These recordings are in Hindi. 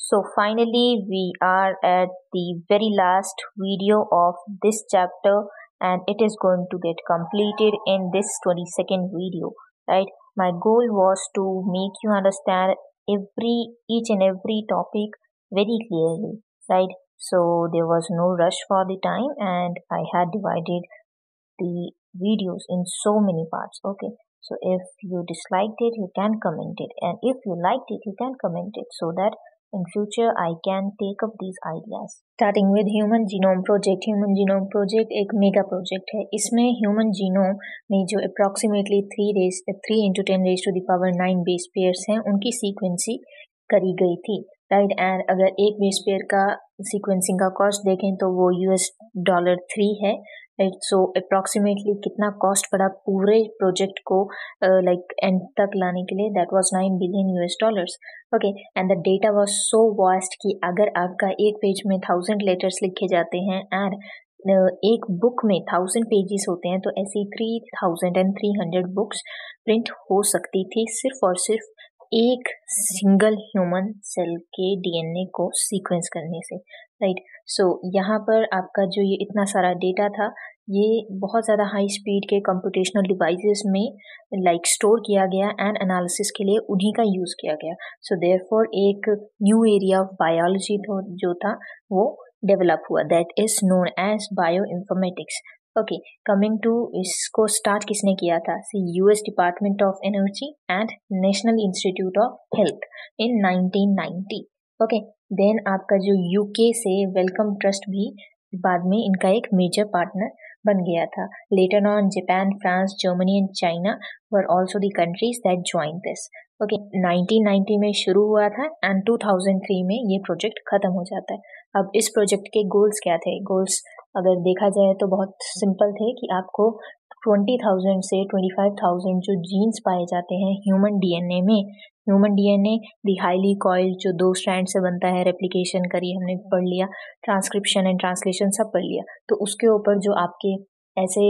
So finally we are at the very last video of this chapter, and it is going to get completed in this 22nd video, right? My goal was to make you understand each and every topic very clearly, right? So there was no rush for the time, and I had divided the videos in so many parts. Okay, so if you disliked it, you can comment it, and if you liked it, you can comment it, so that in future I can take up these ideas. Starting with Human Genome Project. Human Genome Project एक मेगा प्रोजेक्ट है. इसमें ह्यूमन जीनोम में जो approximately 3 into 10 raised to the power 9 base pairs हैं, उनकी सीक्वेंसिंग करी गई थी, राइट. एंड अगर एक बेस पेयर का सीक्वेंसिंग का कॉस्ट देखें तो वो $3 है, राइट. सो अप्रॉक्सीमेटली कितना कॉस्ट पड़ा पूरे प्रोजेक्ट को एंड तक लाने के लिए, that was $9 billion. Okay, and the data was so vast कि अगर आपका एक पेज में 1000 लेटर्स लिखे जाते हैं एंड एक बुक में 1000 पेजेस होते हैं, तो ऐसी 3300 बुक्स प्रिंट हो सकती थी सिर्फ और सिर्फ एक सिंगल ह्यूमन सेल के डीएनए को सीक्वेंस करने से, राइट. सो यहाँ पर आपका जो ये इतना सारा डेटा था, ये बहुत ज़्यादा हाई स्पीड के कंप्यूटेशनल डिवाइसेस में स्टोर किया गया एंड एनालिसिस के लिए उन्हीं का यूज़ किया गया. सो देयरफॉर एक न्यू एरिया ऑफ बायोलॉजी जो था वो डेवलप हुआ, that is known as bioinformatics. Okay, coming to इसको स्टार्ट किसने किया था? US department of energy and national institute of health in 1990. ओके, देन आपका जो यूके से वेलकम ट्रस्ट भी बाद में इनका एक मेजर पार्टनर बन गया था. Later on Japan, France, Germany and China were also the countries that join this. Okay, 1990 में शुरू हुआ था एंड 2003 में ये प्रोजेक्ट खत्म हो जाता है. अब इस प्रोजेक्ट के गोल्स क्या थे? गोल्स अगर देखा जाए तो बहुत सिंपल थे कि आपको 20,000 से 25,000 जो जीन्स पाए जाते हैं ह्यूमन डीएनए में, ह्यूमन डीएनए दी हाईली कॉइल्ड जो 2 स्ट्रैंड से बनता है, रेप्लिकेशन करी हमने पढ़ लिया, ट्रांसक्रिप्शन एंड ट्रांसलेशन सब पढ़ लिया, तो उसके ऊपर जो आपके ऐसे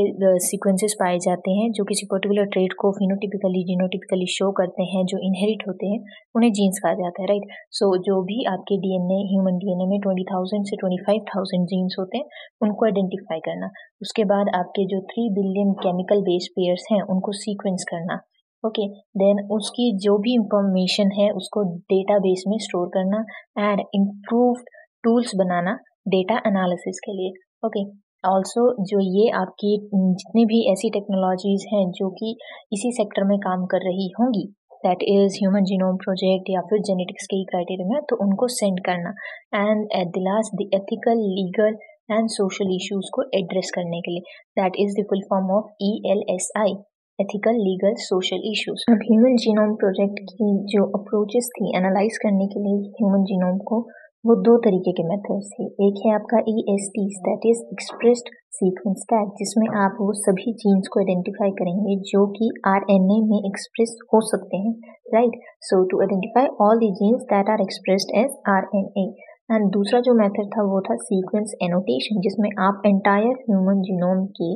सीक्वेंसेस पाए जाते हैं जो किसी पर्टिकुलर ट्रेट को फिनोटिपिकली जीनोटिपिकली शो करते हैं, जो इनहेरिट होते हैं, उन्हें जीन्स कहा जाता है, राइट. सो जो भी आपके डीएनए ह्यूमन डीएनए में 20,000 से 25,000 जीन्स होते हैं, उनको आइडेंटिफाई करना. उसके बाद आपके जो 3 बिलियन केमिकल बेस पेयर्स हैं उनको सीक्वेंस करना. ओके, देन उसकी जो भी इंफॉर्मेशन है उसको डेटाबेस में स्टोर करना and improved tools banana data analysis के लिए. ओके, ऑल्सो जो ये आपकी जितनी भी ऐसी टेक्नोलॉजीज हैं जो कि इसी सेक्टर में काम कर रही होंगी, that is human genome project या फिर जेनेटिक्स के क्राइटेरिया में, तो उनको सेंड करना and at the last the ethical, legal and social issues को एड्रेस करने के लिए, that is the full form of ELSI, ethical, legal, social issues. अब ह्यूमन जीनोम प्रोजेक्ट की जो अप्रोचेस थी एनालाइज करने के लिए ह्यूमन जीनोम को, वो 2 तरीके के मेथड्स थे. एक है आपका EST, that is expressed sequence tag, जिसमें आप वो सभी जीन्स को आइडेंटिफाई करेंगे जो कि RNA में एक्सप्रेस हो सकते हैं, right. So to identify all the genes that are expressed as RNA. And दूसरा जो मेथड था वो था सीक्वेंस एनोटेशन, जिसमें आप एंटायर ह्यूमन जीनोम के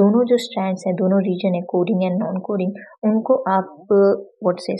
दोनों जो स्ट्रैंड्स हैं, दोनों रीजन है, कोडिंग एंड नॉन कोडिंग, उनको आप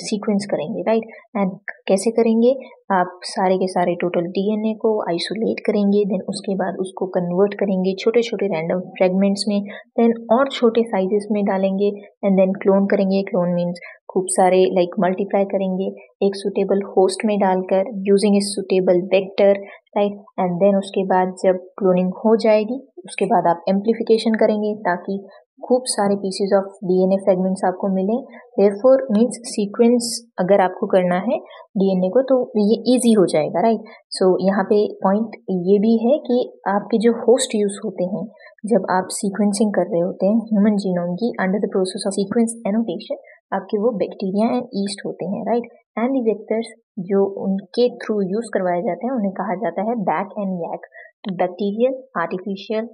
सीक्वेंस करेंगे, राइट. एंड कैसे करेंगे? आप सारे के सारे टोटल डीएनए को आइसोलेट करेंगे, देन उसके बाद उसको कन्वर्ट करेंगे छोटे छोटे रैंडम फ्रेगमेंट्स में, देन और छोटे साइजेस में डालेंगे एंड देन क्लोन करेंगे. क्लोन मीन्स खूब सारे मल्टीप्लाई करेंगे एक सुटेबल होस्ट में डालकर using a suitable vector, right. And then उसके बाद जब क्लोनिंग हो जाएगी उसके बाद आप एम्प्लीफिकेशन करेंगे ताकि खूब सारे पीसेस ऑफ डीएनए फ्रेगमेंट्स आपको मिले. देयरफॉर मीन्स सीक्वेंस अगर आपको करना है डीएनए को तो ये इजी हो जाएगा, राइट. सो यहाँ पे पॉइंट ये भी है कि आपके जो होस्ट यूज होते हैं जब आप सीक्वेंसिंग कर रहे होते हैं ह्यूमन जीनोम की under the process of sequence annotation, आपके वो बैक्टीरिया एंड ईस्ट होते हैं, राइट. एंड द वेक्टर्स जो उनके थ्रू यूज करवाए जाते हैं उन्हें कहा जाता है BAC and YAC, bacterial artificial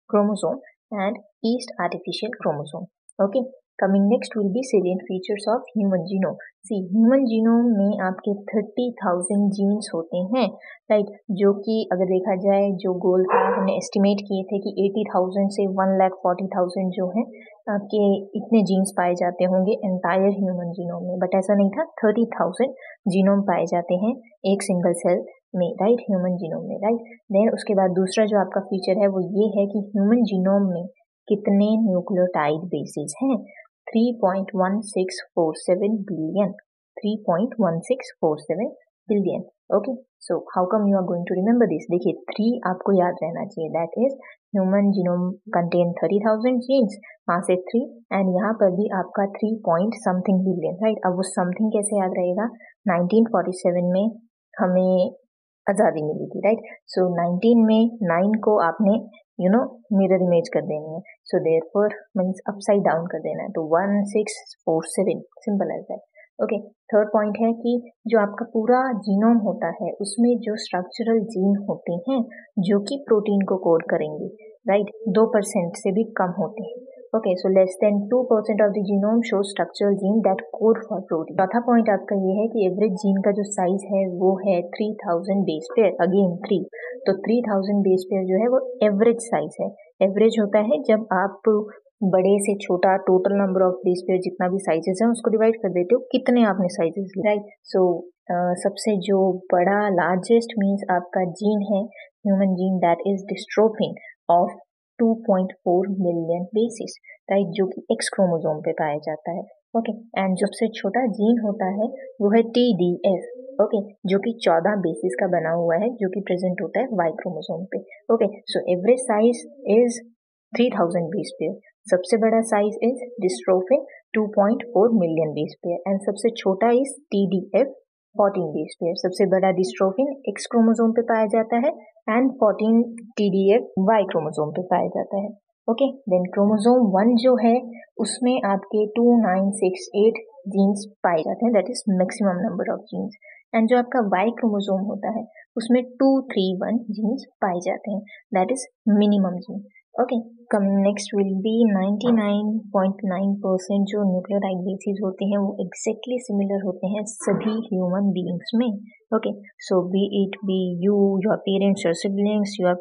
chromosome and yeast artificial chromosome. Okay, coming next will be salient features of human genome. See, human genome में आपके 30,000 जीन्स होते हैं, राइट. जो कि अगर देखा जाए जो गोल था, हमने एस्टिमेट किए थे कि 80,000 से 1,40,000 जो है आपके इतने जीन्स पाए जाते होंगे एंटायर ह्यूमन जीनोम में, बट ऐसा नहीं था. 30,000 जीनोम पाए जाते हैं एक सिंगल सेल में, राइट, ह्यूमन जीनोम में, राइट। देन उसके बाद दूसरा जो आपका फीचर है वो ये है कि ह्यूमन जीनोम में कितने न्यूक्लियोटाइड बेसिस हैं, 3.1647 billion, 3.1647 billion. Okay, so how come you are going to remember this? देखिए 3 आपको याद रहना चाहिए, that is human genome contain 30,000 genes, वहाँ से 3, एंड यहाँ पर भी आपका 3 पॉइंट समथिंग बिलियन, राइट। अब वो समथिंग कैसे याद रहेगा? 1947 में हमें आज़ादी मिली थी, राइट। सो 19 में 9 को आपने मिरर इमेज कर देनी है, so therefore means upside down कर देना है, तो 1647, simple as that. Okay, third point है कि जो आपका पूरा जीनोम होता है उसमें जो स्ट्रक्चरल जीन होते हैं जो कि प्रोटीन को कोड करेंगे, राइट, 2% से भी कम होते हैं। Okay, so less than 2% of the genome show structural gene that code for protein. चौथा पॉइंट आपका ये है कि एवरेज जीन का जो साइज है वो है 3000 बेस पेयर, अगेन 3, तो 3000 बेस पेयर जो है वो एवरेज साइज है। एवरेज होता है जब आप बड़े से छोटा total number of base pair जितना भी साइजेस है उसको डिवाइड कर देते हो, कितने आपने साइजेस लिए, राइट। सो सबसे जो बड़ा लार्जेस्ट मीन्स आपका जीन है human gene, that is dystrophin of 2.4 million basis, right, जो कि एक्स क्रोमोसोम पे पाया जाता है। ओके, एंड सबसे छोटा जीन होता है वो है TDF, ओके, जो कि 14 बेसिस का बना हुआ है, जो कि प्रेजेंट होता है वाई क्रोमोसोम पे। Okay, so average size is 3000 base pair, सबसे बड़ा size is dystrophin 2.4 million base pair, and सबसे छोटा इज TDF 14 बेस पेयर। सबसे बड़ा डिस्ट्रोफिन एक्स क्रोमोसोम पे पाया जाता है एंड 14 TDF वाई क्रोमोसोम पे पाया जाता है। ओके, देन क्रोमोसोम 1 जो है उसमें आपके 2968 जीन्स पाए जाते हैं, that is maximum number of genes, and जो आपका वाई क्रोमोसोम होता है उसमें 231 जीन्स पाए जाते हैं, that is minimum gene. Okay, coming next will be 99.9% जो न्यूक्लियोटाइड बेसिस होते हैं वो एग्जैक्टली सिमिलर होते हैं सभी ह्यूमन बीइंग्स में। Okay, so B it be you, your parents, your siblings, your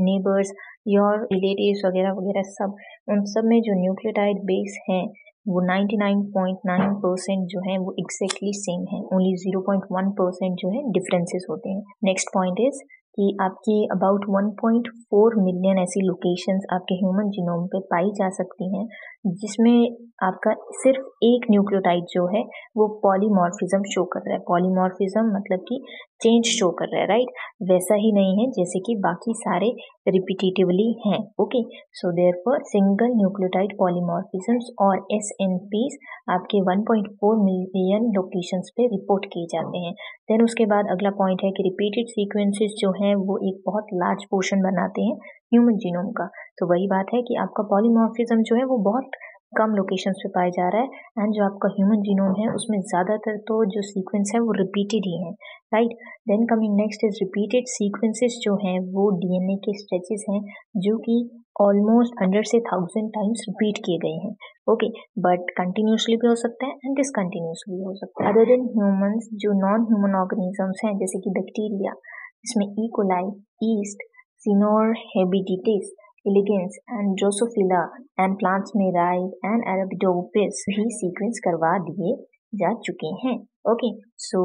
neighbours, your relatives वगैरह वगैरह, सब उन सब में जो न्यूक्लियोटाइड बेस हैं वो 99.9% जो है वो एग्जैक्टली सेम है, ओनली 0.1% जो है डिफरेंसेस होते हैं। नेक्स्ट पॉइंट इज कि आपके अबाउट 1.4 मिलियन ऐसी लोकेशंस आपके ह्यूमन जीनोम पे पाई जा सकती हैं जिसमें आपका सिर्फ एक न्यूक्लियोटाइड जो है वो पॉलीमॉर्फिज्म शो कर रहा है। पॉलीमॉर्फिज्म मतलब कि चेंज शो कर रहा है, राइट, वैसा ही नहीं है जैसे कि बाकी सारे रिपीटेटिवली हैं। Okay, so therefore single nucleotide polymorphisms और SNPs आपके 1.4 मिलियन लोकेशंस पे रिपोर्ट किए जाते हैं। देन उसके बाद अगला पॉइंट है कि रिपीटेड सीक्वेंसेस जो हैं वो एक बहुत लार्ज पोर्शन बनाते हैं ह्यूमन जीनोम का। तो वही बात है कि आपका पॉलीमॉर्फिज्म जो है वो बहुत कम लोकेशंस पे पाया जा रहा है, एंड जो आपका ह्यूमन जीनोम है उसमें ज़्यादातर तो जो सीक्वेंस है वो रिपीटेड ही है, right. Then coming next is repeated sequences जो हैं वो DNA के स्ट्रेचेस हैं जो कि ऑलमोस्ट 100 से 1000 टाइम्स रिपीट किए गए हैं। ओके, बट कंटिन्यूसली भी हो सकता है एंड डिसकंटिन्यूसली भी हो सकता है। अदर देन ह्यूमंस जो नॉन ह्यूमन ऑर्गेनिजम्स हैं जैसे कि बैक्टीरिया, इसमें E. coli, yeast, Caenorhabditis elegans and Drosophila and plants में राइड एंड Arabidopsis भी सीक्वेंस करवा दिए जा चुके हैं। Okay, so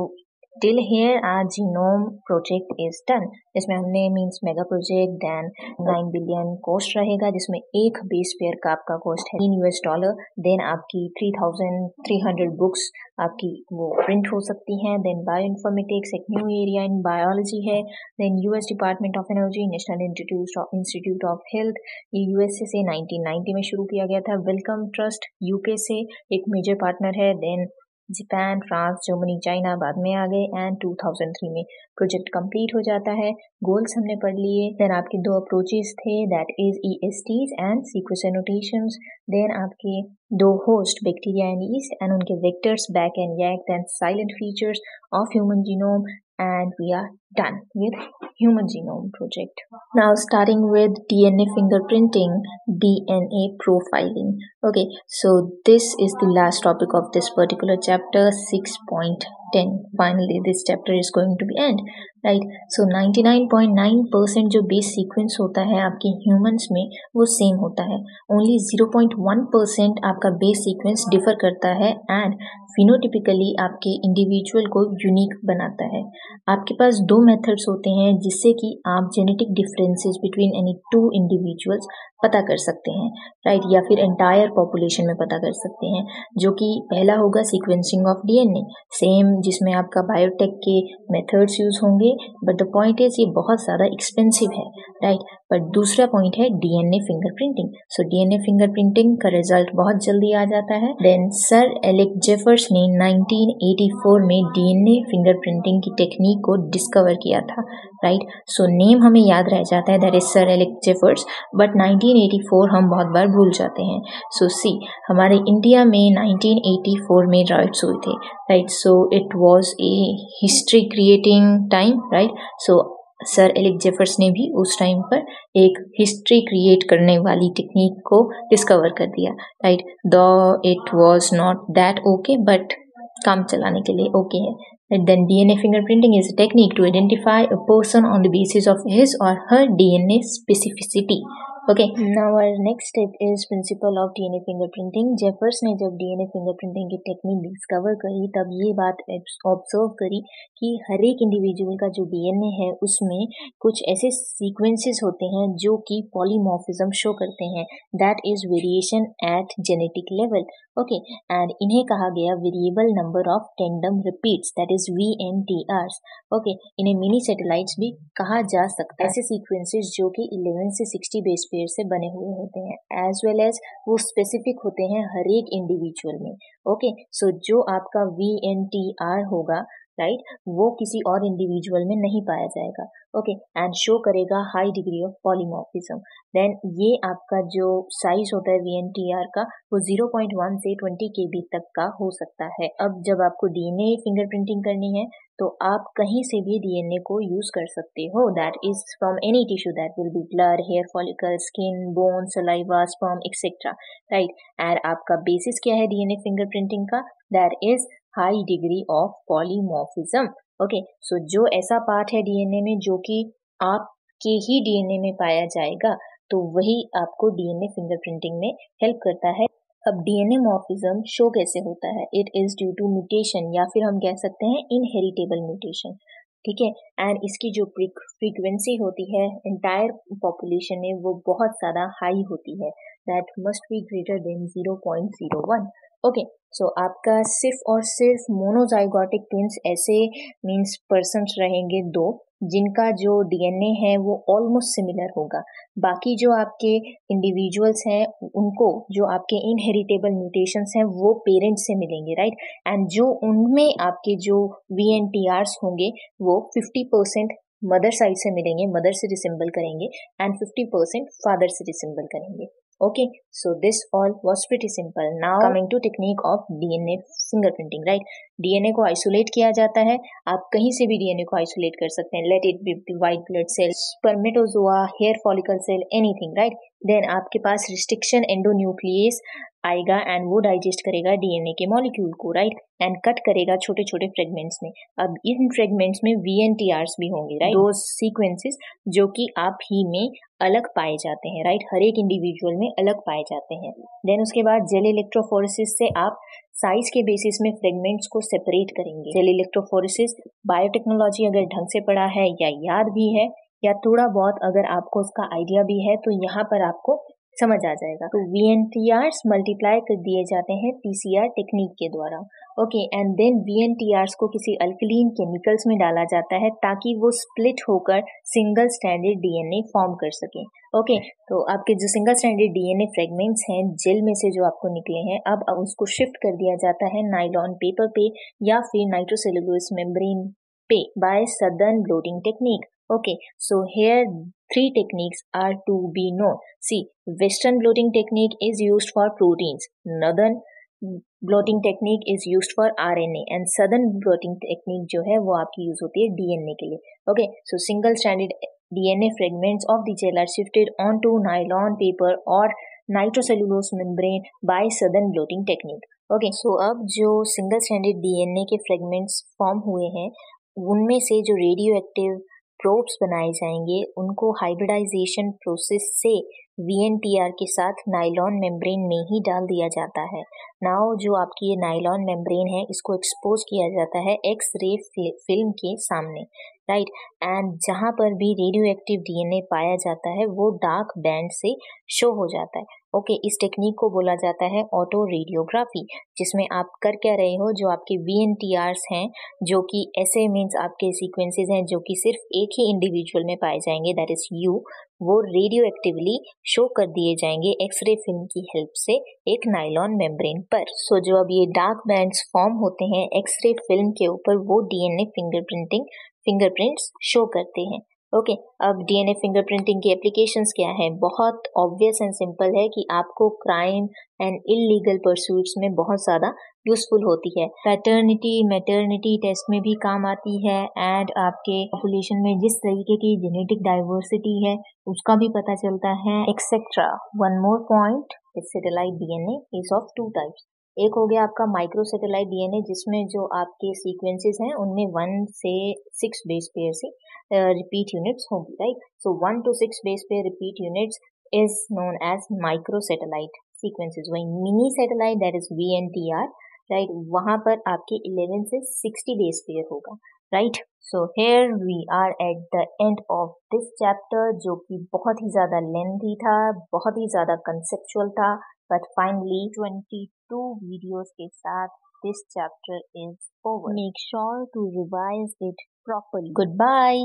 till here our genome project is done. इसमें हमने means mega project then 9 billion cost रहेगा जिसमें एक बेस पेयर का आपका कॉस्ट है $3। देन आपकी 3300 बुक्स आपकी वो प्रिंट हो सकती हैं। देन बायो इन्फॉर्मेटिक्स एक न्यू एरिया इन बायोलॉजी है। Then US department of energy national institute of health, ये USA से 1990 में शुरू किया गया था। वेलकम ट्रस्ट UK से एक मेजर पार्टनर है। Then Japan, France, Germany, China बाद में आ गए एंड 2003 में प्रोजेक्ट कंप्लीट हो जाता है। गोल्स हमने पढ़ लिए। देन आपके 2 अप्रोचेस थे, that is ESTs and sequence annotations. Then आपके 2 host bacteria and yeast and उनके vectors BAC and YAC, then silent features of human genome, and we are done with human genome project. Now starting with DNA fingerprinting, DNA profiling. Okay, so this is the last topic of this particular chapter 6.10. 10. Finally, this chapter is going to be end, right? So 99.9% जो बेस सीक्वेंस होता है आपके ह्यूमंस में वो सेम होता है. Only 0.1% आपका बेस सीक्वेंस डिफर करता है एंड फिनोटिपिकली आपके इंडिविजुअल को यूनिक बनाता है. आपके पास दो मेथड्स होते हैं जिससे कि आप genetic differences between any two individuals पता कर सकते हैं, राइट? या फिर एंटायर पॉपुलेशन में पता कर सकते हैं, जो कि पहला होगा सीक्वेंसिंग ऑफ डीएनए, सेम जिसमें आपका बायोटेक के मेथड्स यूज होंगे, बट द पॉइंट इज ये बहुत ज़्यादा एक्सपेंसिव है, राइट? बट दूसरा पॉइंट है DNA fingerprinting. So DNA fingerprinting का रिजल्ट बहुत जल्दी आ जाता है. देन सर एलेक्स जेफर्स ने 1984 में डीएनए फिंगरप्रिंटिंग की टेक्निक को डिस्कवर किया था, राइट? सो नेम हमें याद रह जाता है, that is sir Alex Jeffers, but 1984 हम बहुत बार भूल जाते हैं. सो सी, हमारे इंडिया में 1984 में राइट्स हुए थे, right? So it was a history creating time, right? So sir Alex Jeffers ने भी उस टाइम पर एक हिस्ट्री क्रिएट करने वाली टेक्निक को डिस्कवर कर दिया, राइट? दो it was not that okay, but काम चलाने के लिए ओके है. Then DNA fingerprinting is a technique to identify a person on the basis of his or her DNA specificity. Okay, now our next step is principle of DNA fingerprinting. Jeffers ने जब DNA fingerprinting की टेक्निक डिस्कवर करी तब ये बात ऑब्जर्व करी कि हर एक इंडिविजुअल का जो DNA है उसमें कुछ ऐसे सीक्वेंसेस होते हैं जो कि पॉलीमॉर्फिज्म शो करते हैं, that is variation at genetic level. Okay, and इन्हें कहा गया variable number of tandem repeats, that is VNTRs. Okay, इन्हें मिनी सैटेलाइट्स भी कहा जा सकता है. ऐसे सीक्वेंसेस जो कि 11 से 60 बेस पेयर से बने हुए होते हैं, एज वेल एज वो स्पेसिफिक होते हैं हर एक इंडिविजुअल में. ओके, सो जो आपका VNTR होगा, राइट, वो किसी और इंडिविजुअल में नहीं पाया जाएगा. ओके, एंड शो करेगा high degree of polymorphism. Then ये आपका जो साइज होता है VNTR का वो 0.1 से 20 KB तक का हो सकता है. अब जब आपको DNA फिंगरप्रिंटिंग करनी है तो आप कहीं से भी DNA को यूज कर सकते हो, that is from any tissue, that will be blood, hair follicle, skin, bone, saliva, sperm, etcetera, right? And आपका बेसिस क्या है DNA फिंगरप्रिंटिंग का? That is high degree of polymorphism. Okay, so जो ऐसा पार्ट है DNA में जो कि आपके ही DNA में पाया जाएगा तो वही आपको DNA फिंगरप्रिंटिंग में हेल्प करता है. अब DNA मॉर्फिज्म शो कैसे होता है? It is due to mutation, या फिर हम कह सकते हैं इनहेरिटेबल म्यूटेशन, ठीक है? एंड इसकी जो फ्रीक्वेंसी होती है एंटायर पॉपुलेशन में वो बहुत ज़्यादा हाई होती है, that must be greater than 0.01. Okay, so आपका सिर्फ और सिर्फ मोनोजाइगोटिक ट्विंस ऐसे मीन्स पर्सन्स रहेंगे दो जिनका जो DNA है वो ऑलमोस्ट सिमिलर होगा. बाकी जो आपके इंडिविजुअल्स हैं उनको जो आपके इनहेरिटेबल म्यूटेशंस हैं वो पेरेंट्स से मिलेंगे, राइट? एंड जो उनमें आपके जो VNTRs होंगे वो 50% मदर साइड से मिलेंगे, मदर से रिसेंबल करेंगे, एंड 50% फादर से रिसेंबल करेंगे. Okay, so this all was pretty simple. Now coming to technique of DNA fingerprinting, right? DNA को isolate किया जाता है. आप कहीं से भी DNA को isolate कर सकते हैं. Let it be white blood cell, spermatozoa, hair follicle cell, anything, right? Then आपके पास restriction endonuclease आएगा एंड वो डाइजेस्ट करेगा DNA के मॉलिक्यूल को, राइट? एंड कट करेगा छोटे छोटे फ्रेगमेंट्स में. अब इन फ्रेगमेंट्स में VNTRs भी होंगे, राइट? दो सीक्वेंसेस जो कि आप ही में अलग पाए जाते हैं, राइट? हर एक इंडिविजुअल में अलग पाए जाते हैं. देन उसके बाद जेल इलेक्ट्रोफोरेसिस से आप साइज के बेसिस में फ्रेगमेंट्स को सेपरेट करेंगे. जेल इलेक्ट्रोफोरेसिस बायोटेक्नोलॉजी अगर ढंग से पढ़ा है या याद भी है या थोड़ा बहुत अगर आपको उसका आइडिया भी है तो यहाँ पर आपको समझ आ जाएगा. तो VNTRs मल्टीप्लाई कर दिए जाते हैं PCR टेक्निक के द्वारा. ओके, एंड देन VNTRs को किसी अल्कलीन केमिकल्स में डाला जाता है ताकि वो स्प्लिट होकर सिंगल स्ट्रैंडेड DNA फॉर्म कर सके. ओके, तो आपके जो सिंगल स्ट्रैंडेड DNA फ्रेगमेंट्स हैं जेल में से जो आपको निकले हैं अब उसको शिफ्ट कर दिया जाता है नाइलॉन पेपर पे या फिर नाइट्रोसेलुलोज मेम्ब्रेन पे by southern blotting technique. Okay, so here 3 techniques are to be known. See, Western blotting technique is used for proteins, Northern blotting technique is used for RNA, and Southern blotting technique जो है वो आपकी यूज होती है DNA के लिए. Okay, so single stranded DNA fragments of the gel are shifted onto nylon paper or nitrocellulose membrane by Southern blotting technique. Okay, so अब जो सिंगल स्ट्रैंडेड डीएनए के फ्रेगमेंट्स फॉर्म हुए हैं, उनमें से जो रेडियो एक्टिव प्रोब्स बनाए जाएंगे, उनको हाइब्रिडाइजेशन प्रोसेस से वीएनटीआर के साथ नायलॉन मेम्ब्रेन में ही डाल दिया जाता है। नाउ जो आपकी ये नायलॉन मेम्ब्रेन है, इसको एक्सपोज किया जाता है एक्स रे फिल्म के सामने, राइट। एंड जहाँ पर भी रेडियो एक्टिव डीएनए पाया जाता है वो डार्क बैंड से शो हो जाता है। ओके, इस टेक्निक को बोला जाता है ऑटो रेडियोग्राफी, जिसमें आप कर क्या रहे हो, जो आपके वीएनटीआर्स हैं, जो कि ऐसे मीन्स आपके सीक्वेंसेस हैं जो कि सिर्फ एक ही इंडिविजुअल में पाए जाएंगे, दैट इज यू, वो रेडियो एक्टिवली शो कर दिए जाएंगे एक्सरे फिल्म की हेल्प से एक नायलॉन मेम्ब्रेन पर। सो जो अब ये डार्क बैंड्स फॉर्म होते हैं एक्सरे फिल्म के ऊपर, वो डीएनए फिंगरप्रिंट्स शो करते हैं। ओके, अब डीएनए फिंगरप्रिंटिंग की एप्लीकेशंस क्या है? बहुत ऑब्वियस एंड सिंपल है कि आपको क्राइम एंड इलीगल परस्यूट्स में बहुत ज़्यादा यूजफुल होती है। पैटर्निटी मैटर्निटी टेस्ट में भी काम आती है, एंड आपके पॉपुलेशन में जिस तरीके की जेनेटिक डाइवर्सिटी है उसका भी पता चलता है, etcetera. One more point, satellite DNA is of two types. एक हो गया आपका माइक्रोसैटेलाइट डीएनए, जिसमें जो आपके सीक्वेंसेस हैं उनमें 1 से 6 बेस पेयर से रिपीट यूनिट्स होंगी, right. So 1 to 6 base pair repeat units is known as microsatellite sequences. वही mini satellite, that is VNTR, right, वहां पर आपके 11 से 60 बेस पेयर होगा, right. So here we are at the end of this chapter, जो कि बहुत ही ज़्यादा लेंथी था, बहुत ही ज़्यादा कंसेप्चुअल था, बट फाइनली 22 वीडियोस के साथ this chapter is over. Make sure to revise it properly. Goodbye.